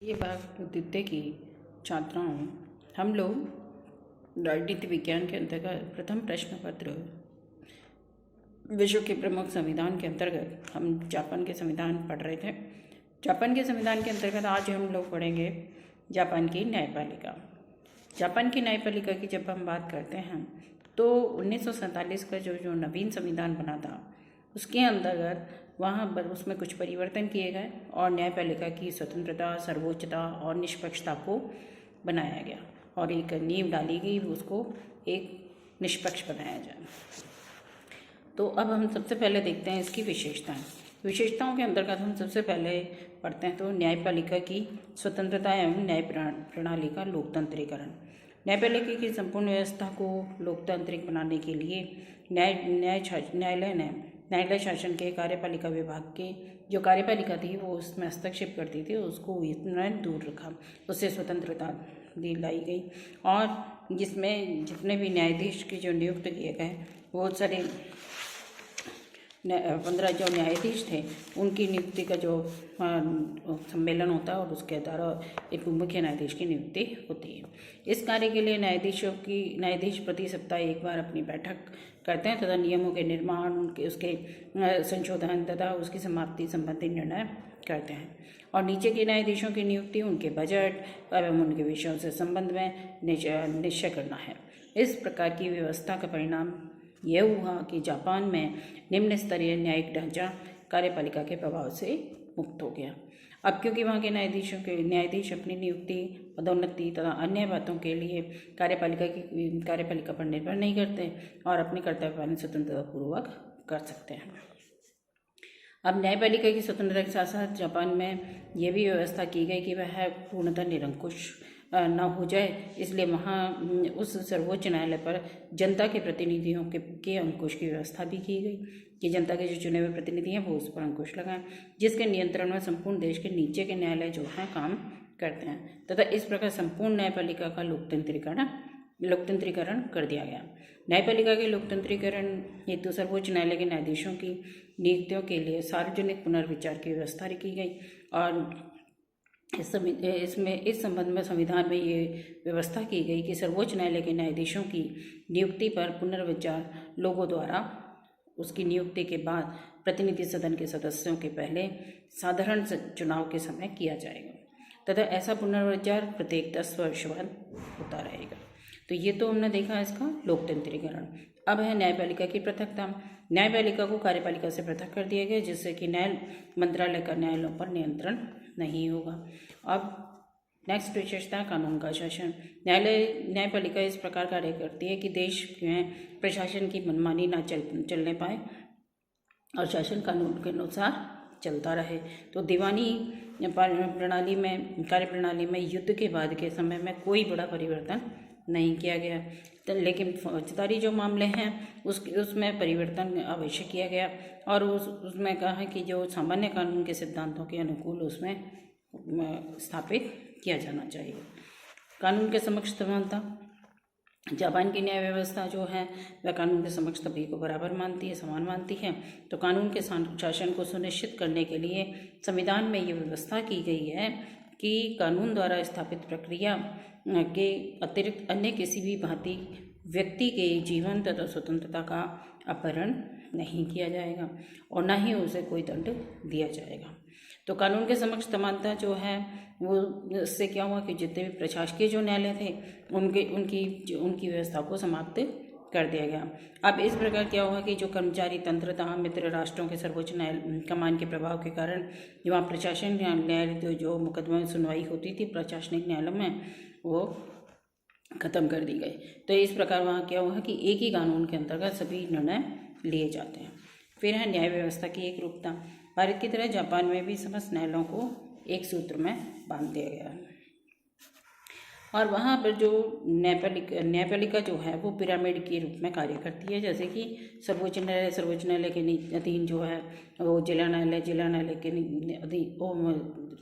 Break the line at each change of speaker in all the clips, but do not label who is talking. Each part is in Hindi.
ये बात द्वितीय की छात्राओं, हम लोग राजनीति विज्ञान के अंतर्गत प्रथम प्रश्न पत्र विश्व के प्रमुख संविधान के अंतर्गत हम जापान के संविधान पढ़ रहे थे। जापान के संविधान के अंतर्गत आज हम लोग पढ़ेंगे जापान की न्यायपालिका। जापान की न्यायपालिका की जब हम बात करते हैं तो 1947 का जो नवीन संविधान बना था उसके अंतर्गत वहाँ पर उसमें कुछ परिवर्तन किए गए और न्यायपालिका की स्वतंत्रता, सर्वोच्चता और निष्पक्षता को बनाया गया और एक नींव डाली गई उसको एक निष्पक्ष बनाया जाए। तो अब हम सबसे पहले देखते हैं इसकी विशेषताओं के अंतर्गत हम सबसे पहले पढ़ते हैं तो न्यायपालिका की स्वतंत्रता एवं न्याय प्रणाली का लोकतंत्रीकरण। न्यायपालिका की संपूर्ण व्यवस्था को लोकतांत्रिक बनाने के लिए न्यायालय ने न्यायालय शासन के कार्यपालिका विभाग के जो कार्यपालिका थी वो उसमें हस्तक्षेप करती थी, उसको इतना दूर रखा, उससे स्वतंत्रता दिलाई गई और जिसमें जितने भी न्यायाधीश की जो नियुक्त किए गए बहुत सारे 15 जो न्यायाधीश थे उनकी नियुक्ति का जो सम्मेलन होता है और उसके द्वारा एक मुख्य न्यायाधीश की नियुक्ति होती है। इस कार्य के लिए न्यायाधीश प्रति सप्ताह एक बार अपनी बैठक करते हैं तथा नियमों के निर्माण उसके संशोधन तथा उसकी समाप्ति संबंधी निर्णय करते हैं और नीचे के न्यायाधीशों की नियुक्ति उनके बजट एवं उनके विषयों से संबंध में निश्चय करना है। इस प्रकार की व्यवस्था का परिणाम यह हुआ कि जापान में निम्न स्तरीय न्यायिक ढांचा कार्यपालिका के प्रभाव से मुक्त हो गया। अब क्योंकि वहाँ के न्यायाधीश अपनी नियुक्ति, पदोन्नति तथा अन्य बातों के लिए कार्यपालिका पर निर्भर नहीं करते और अपने कर्तव्य पालन स्वतंत्रतापूर्वक कर सकते हैं। अब न्यायपालिका की स्वतंत्रता के साथ साथ जापान में यह भी व्यवस्था की गई कि वह पूर्णतः निरंकुश न हो जाए, इसलिए वहाँ उस सर्वोच्च न्यायालय पर जनता के प्रतिनिधियों के अंकुश की व्यवस्था भी की गई कि जनता के जो चुने हुए प्रतिनिधि हैं वो उस पर अंकुश लगाएं, जिसके नियंत्रण में संपूर्ण देश के नीचे के न्यायालय जो हैं काम करते हैं तथा इस प्रकार संपूर्ण न्यायपालिका का लोकतंत्रीकरण कर दिया गया। न्यायपालिका के लोकतंत्रीकरण हेतु सर्वोच्च न्यायालय के न्यायाधीशों की नियुक्तियों के लिए सार्वजनिक पुनर्विचार की व्यवस्था की गई और इस संबंध में संविधान में ये व्यवस्था की गई कि सर्वोच्च न्यायालय के न्यायाधीशों की नियुक्ति पर पुनर्विचार लोगों द्वारा उसकी नियुक्ति के बाद प्रतिनिधि सदन के सदस्यों के पहले साधारण चुनाव के समय किया जाएगा तथा ऐसा पुनर्विचार प्रत्येक 10 वर्ष बाद होता रहेगा। तो ये तो हमने देखा इसका लोकतंत्रीकरण। अब है न्यायपालिका की पृथकता। न्यायपालिका को कार्यपालिका से पृथक कर दिया गया जिससे कि न्याय मंत्रालय का न्यायालयों पर नियंत्रण नहीं होगा। अब नेक्स्ट विशेषता कानून का शासन। न्यायपालिका इस प्रकार कार्य करती है कि देश में प्रशासन की मनमानी ना चलने पाए और शासन कानून के अनुसार चलता रहे। तो दीवानी कार्यप्रणाली में युद्ध के बाद के समय में कोई बड़ा परिवर्तन नहीं किया गया, लेकिन फौजदारी जो मामले हैं उसमें परिवर्तन अवश्य किया गया और उसमें कहा है कि जो सामान्य कानून के सिद्धांतों के अनुकूल उसमें स्थापित किया जाना चाहिए। कानून के समक्ष समानता। जापान की न्याय व्यवस्था जो है वह कानून के समक्ष सभी को बराबर मानती है, समान मानती है। तो कानून के शासन को सुनिश्चित करने के लिए संविधान में ये व्यवस्था की गई है कि कानून द्वारा स्थापित प्रक्रिया के अतिरिक्त अन्य किसी भी भांति व्यक्ति के जीवन तथा स्वतंत्रता का अपहरण नहीं किया जाएगा और न ही उसे कोई दंड दिया जाएगा। तो कानून के समक्ष समानता जो है वो इससे क्या हुआ कि जितने भी प्रशासकीय जो न्यायालय थे उनकी व्यवस्था को समाप्त कर दिया गया। अब इस प्रकार क्या हुआ कि जो कर्मचारी तंत्र तथा मित्र राष्ट्रों के सर्वोच्च न्यायालय कमान के प्रभाव के कारण वहाँ प्रशासन न्यायालय जो मुकदमा सुनवाई होती थी प्रशासनिक न्यायालयों में वो खत्म कर दी गई। तो इस प्रकार वहाँ क्या हुआ कि एक ही कानून के अंतर्गत सभी निर्णय लिए जाते हैं। फिर है न्याय व्यवस्था की एक रूपता। भारत की तरह जापान में भी समस्त न्यायालयों को एक सूत्र में बांध दिया गया है और वहाँ पर जो न्यायपालिका जो है वो पिरामिड के रूप में कार्य करती है। जैसे कि सर्वोच्च न्यायालय के अधीन जो है वो जिला न्यायालय के अधीन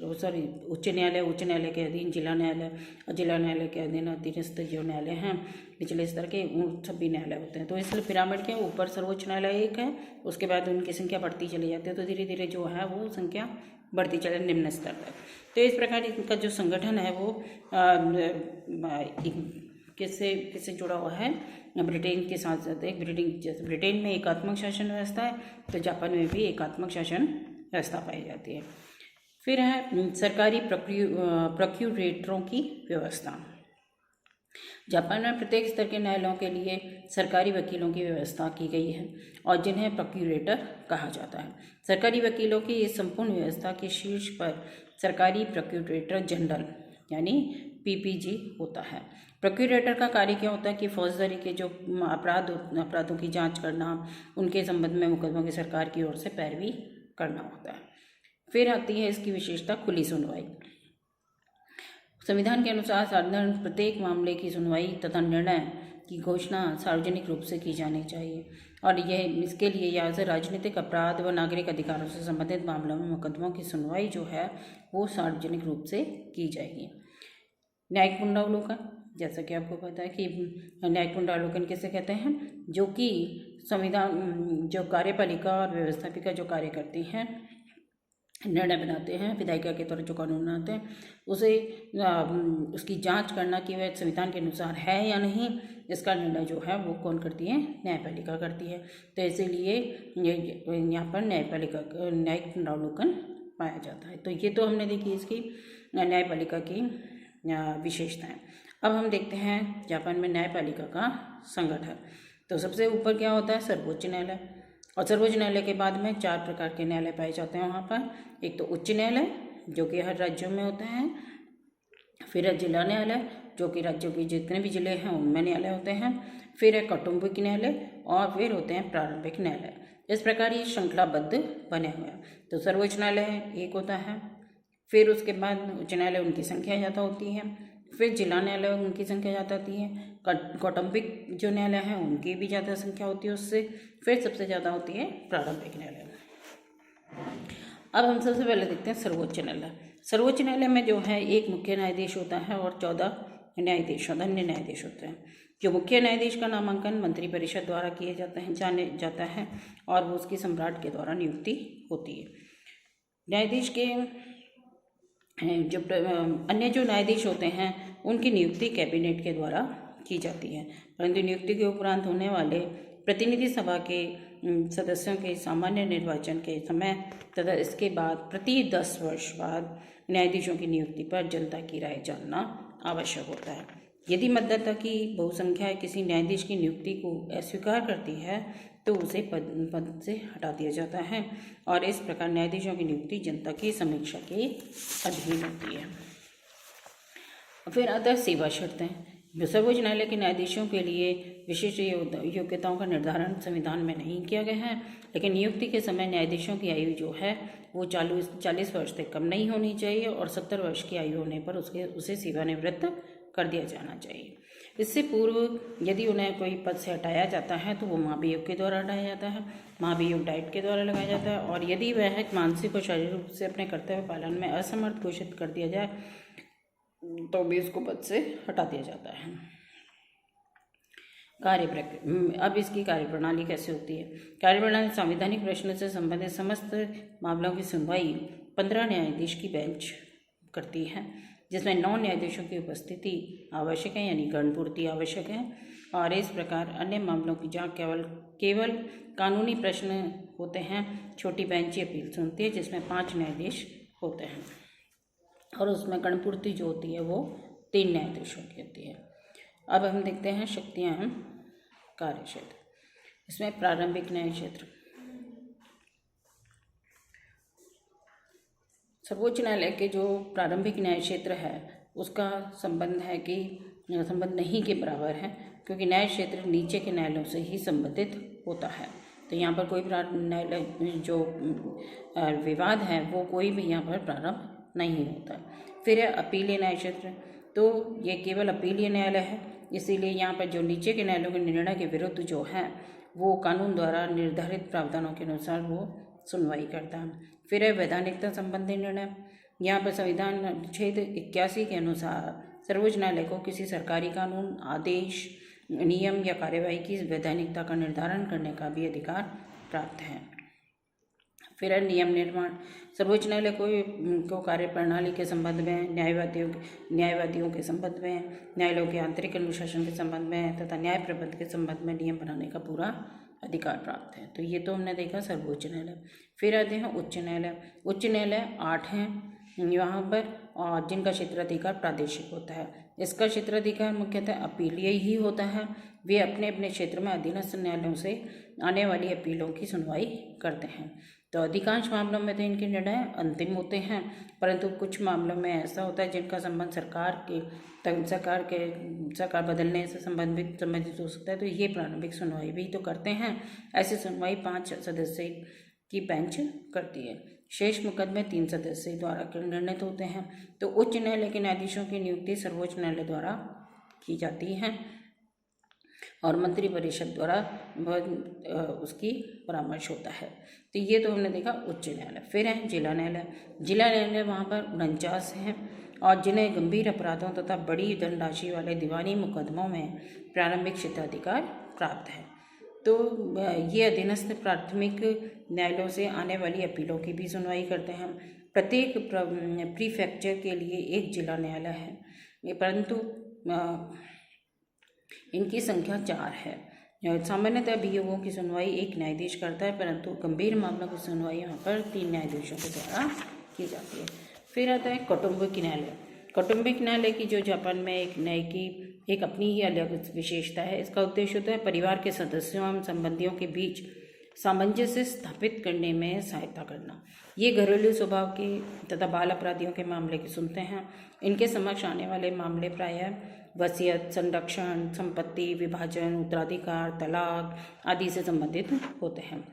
उच्च न्यायालय के अधीन जिला न्यायालय और जिला न्यायालय के अधीन अधीनस्थ जो न्यायालय हैं निचले स्तर के उन सभी न्यायालय होते हैं। तो इसलिए पिरामिड के ऊपर सर्वोच्च न्यायालय एक है, उसके बाद उनकी संख्या बढ़ती चली जाती है। तो धीरे धीरे जो है वो संख्या बढ़ती चले निम्न स्तर तक। तो इस प्रकार इनका जो संगठन है वो किससे किससे जुड़ा हुआ है, ब्रिटेन के साथ साथ। एक ब्रिटेन में एकात्मक शासन व्यवस्था है, तो जापान में भी एकात्मक शासन व्यवस्था पाई जाती है। फिर है सरकारी प्रोक्यूरेटरों की व्यवस्था। जापान में प्रत्येक स्तर के न्यायालयों के लिए सरकारी वकीलों की व्यवस्था की गई है और जिन्हें प्रोक्यूरेटर कहा जाता है। सरकारी वकीलों की इस संपूर्ण व्यवस्था के शीर्ष पर सरकारी प्रोक्यूरेटर जनरल यानी पीपीजी होता है। प्रोक्यूरेटर का कार्य क्या होता है कि फौजदारी के जो अपराधों की जांच करना, उनके संबंध में मुकदमों की सरकार की ओर से पैरवी करना होता है। फिर आती है इसकी विशेषता खुली सुनवाई। संविधान के अनुसार साधारण प्रत्येक मामले की सुनवाई तथा निर्णय की घोषणा सार्वजनिक रूप से की जानी चाहिए और यह इसके लिए यहाँ से राजनीतिक अपराध व नागरिक अधिकारों से संबंधित मामलों में मुकदमों की सुनवाई जो है वो सार्वजनिक रूप से की जाएगी। न्यायिक पुनरावलोकन, जैसा कि आपको पता है कि न्यायिक पुनरावलोकन किसे कहते हैं, जो कि संविधान जो कार्यपालिका और व्यवस्थापिका जो कार्य करती हैं, निर्णय बनाते हैं, विधायिका के द्वारा जो कानून बनाते हैं उसे उसकी जांच करना कि वह संविधान के अनुसार है या नहीं, इसका निर्णय जो है वो कौन करती है, न्यायपालिका करती है। तो इसीलिए यहाँ पर न्यायिक पुनरावलोकन पाया जाता है। तो ये तो हमने देखी इसकी न्यायपालिका की विशेषताएं। अब हम देखते हैं जापान में न्यायपालिका का संगठन। तो सबसे ऊपर क्या होता है, सर्वोच्च न्यायालय। और सर्वोच्च न्यायालय के बाद में 4 प्रकार के न्यायालय पाए जाते हैं वहाँ पर। एक तो उच्च न्यायालय जो कि हर राज्यों में होते हैं, फिर है जिला न्यायालय जो कि राज्यों के जितने भी जिले हैं उनमें न्यायालय होते हैं, फिर है कौटुंबिक न्यायालय और फिर होते हैं प्रारंभिक न्यायालय। इस प्रकार ये श्रृंखलाबद्ध बने हुए हैं। तो सर्वोच्च न्यायालय एक होता है, फिर उसके बाद उच्च न्यायालय उनकी संख्या ज़्यादा होती है, फिर जिला न्यायालय उनकी संख्या ज़्यादा होती है, कौटुंबिक जो न्यायालय हैं उनकी भी ज़्यादा संख्या होती है उससे, फिर सबसे ज़्यादा होती है प्रारंभिक न्यायालय। अब हम सबसे पहले देखते हैं सर्वोच्च न्यायालय। सर्वोच्च न्यायालय में जो है एक मुख्य न्यायाधीश होता है और 14 न्यायाधीश अन्य न्यायाधीश होते हैं। जो मुख्य न्यायाधीश का नामांकन मंत्रिपरिषद द्वारा किए जाता है और वो उसकी सम्राट के द्वारा नियुक्ति होती है। न्यायाधीश के जो अन्य जो न्यायाधीश होते हैं उनकी नियुक्ति कैबिनेट के द्वारा की जाती है, परंतु नियुक्ति के उपरांत होने वाले प्रतिनिधि सभा के सदस्यों के सामान्य निर्वाचन के समय तथा इसके बाद प्रति 10 वर्ष बाद न्यायाधीशों की नियुक्ति पर जनता की राय जानना आवश्यक होता है। यदि मतदाता की बहुसंख्या किसी न्यायाधीश की नियुक्ति को अस्वीकार करती है तो उसे पद से हटा दिया जाता है और इस प्रकार न्यायाधीशों की नियुक्ति जनता की समीक्षा के अधीन होती है। फिर आता है सेवा शर्तें। सर्वोच्च न्यायालय के न्यायाधीशों के लिए विशिष्ट योग्यताओं का निर्धारण संविधान में नहीं किया गया है, लेकिन नियुक्ति के समय न्यायाधीशों की आयु जो है वो 40 वर्ष से कम नहीं होनी चाहिए और 70 वर्ष की आयु होने पर उसे सेवानिवृत्त कर दिया जाना चाहिए। इससे पूर्व यदि उन्हें कोई पद से हटाया जाता है तो वो महाभियोग के द्वारा हटाया जाता है, महाभियोग डाइट के द्वारा लगाया जाता है, और यदि वह मानसिक और शारीरिक रूप से अपने कर्तव्य पालन में असमर्थ घोषित कर दिया जाए तो भी उसको पद से हटा दिया जाता है। अब इसकी कार्यप्रणाली कैसे होती है। कार्यप्रणाली संवैधानिक प्रश्न से संबंधित समस्त मामलों की सुनवाई 15 न्यायाधीश की बेंच करती है, जिसमें 9 न्यायाधीशों की उपस्थिति आवश्यक है यानी गणपूर्ति आवश्यक है, और इस प्रकार अन्य मामलों की जहाँ केवल कानूनी प्रश्न होते हैं छोटी बेंच ही अपील सुनती है, जिसमें 5 न्यायाधीश होते हैं और उसमें गणपूर्ति जो होती है वो 3 न्यायाधीशों की होती है। अब हम देखते हैं शक्तियाँ एवं कार्य क्षेत्र। इसमें प्रारंभिक न्याय क्षेत्र। सर्वोच्च न्यायालय के जो प्रारंभिक न्याय क्षेत्र है उसका संबंध नहीं के बराबर है, क्योंकि न्याय क्षेत्र नीचे के न्यायालयों से ही संबंधित होता है। तो यहाँ पर कोई न्यायालय जो विवाद है वो कोई भी यहाँ पर प्रारंभ नहीं होता। फिर है अपीलीय न्याय क्षेत्र। तो ये केवल अपीलीय न्यायालय है, इसीलिए यहाँ पर जो नीचे के न्यायालयों के निर्णय के विरुद्ध जो है वो कानून द्वारा निर्धारित प्रावधानों के अनुसार वो सुनवाई करता है। फिर है वैधानिकता संबंधी निर्णय। यहाँ पर संविधान अनुच्छेद 81 के अनुसार सर्वोच्च न्यायालय को किसी सरकारी कानून, आदेश, नियम या कार्यवाही की वैधानिकता का निर्धारण करने का भी अधिकार प्राप्त है। फिर है नियम निर्माण। सर्वोच्च न्यायालय को कार्य प्रणाली के संबंध में, न्यायवादियों के संबंध में, न्यायालयों के आंतरिक अनुशासन के संबंध में तथा न्याय प्रबंध के संबंध में नियम बनाने का पूरा अधिकार प्राप्त है। तो ये तो हमने देखा सर्वोच्च न्यायालय। फिर आते हैं उच्च न्यायालय। उच्च न्यायालय 8 हैं यहाँ पर, और जिनका क्षेत्राधिकार प्रादेशिक होता है। इसका क्षेत्राधिकार मुख्यतः अपीलीय ही होता है। वे अपने अपने क्षेत्र में अधीनस्थ न्यायालयों से आने वाली अपीलों की सुनवाई करते हैं। तो अधिकांश मामलों में तो इनके निर्णय अंतिम होते हैं, परंतु कुछ मामलों में ऐसा होता है जिनका संबंध सरकार बदलने से संबंधित हो सकता है, तो ये प्रारंभिक सुनवाई भी तो करते हैं। ऐसी सुनवाई 5 सदस्य की बेंच करती है। शेष मुकदमे 3 सदस्य द्वारा निर्णित होते हैं। तो उच्च न्यायालय के न्यायाधीशों की नियुक्ति सर्वोच्च न्यायालय द्वारा की जाती है और मंत्री परिषद द्वारा उसकी परामर्श होता है। तो ये तो हमने देखा उच्च न्यायालय। फिर है जिला न्यायालय। जिला न्यायालय वहाँ पर 49 हैं और जिन्हें गंभीर अपराधों तथा बड़ी धनराशि वाले दीवानी मुकदमों में प्रारंभिक क्षेत्राधिकार प्राप्त है। तो ये अधीनस्थ प्राथमिक न्यायालयों से आने वाली अपीलों की भी सुनवाई करते हैं। प्रत्येक प्रीफेक्चर के लिए एक जिला न्यायालय है, परंतु इनकी संख्या 4 है। सामान्यतः अभियोगों की सुनवाई एक न्यायाधीश करता है, परंतु गंभीर मामलों की सुनवाई यहाँ पर 3 न्यायाधीशों के द्वारा की जाती है। फिर आता है कौटुंबिक न्यायालय। कौटुंबिक न्यायालय की जो जापान में एक न्याय की एक अपनी ही अलग विशेषता है। इसका उद्देश्य होता है परिवार के सदस्यों एवं संबंधियों के बीच सामंजस्य स्थापित करने में सहायता करना। ये घरेलू स्वभाव के तथा बाल अपराधियों के मामले की सुनते हैं। इनके समक्ष आने वाले मामले प्रायः वसीयत, संरक्षण, संपत्ति विभाजन, उत्तराधिकार, तलाक आदि से संबंधित होते हैं।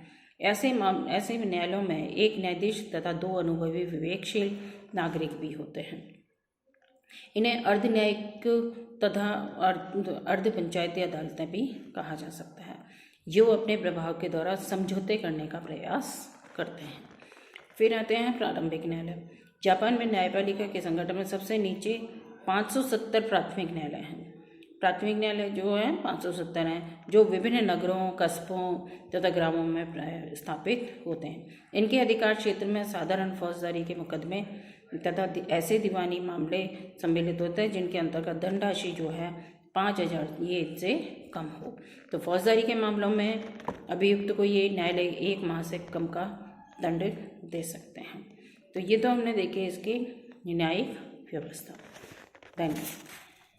ऐसे न्यायालयों में एक न्यायाधीश तथा 2 अनुभवी विवेकशील नागरिक भी होते हैं। इन्हें अर्ध न्यायिक तथा अर्ध पंचायती अदालतें भी कहा जा सकता है, जो अपने प्रभाव के द्वारा समझौते करने का प्रयास करते हैं। फिर आते हैं प्रारंभिक न्यायालय। जापान में न्यायपालिका के संगठन में सबसे नीचे 570 प्राथमिक न्यायालय हैं। प्राथमिक न्यायालय जो है 570 हैं, जो विभिन्न नगरों, कस्बों तथा ग्रामों में प्राय स्थापित होते हैं। इनके अधिकार क्षेत्र में साधारण फौजदारी के मुकदमे तथा ऐसे दीवानी मामले सम्मिलित होते हैं जिनके अंतर्गत धनराशि जो है 5000 ये इनसे कम हो। तो फौजदारी के मामलों में अभियुक्त को ये न्यायालय 1 माह से कम का दंड दे सकते हैं। तो ये तो हमने देखे इसकी न्यायिक व्यवस्था। धन्यवाद।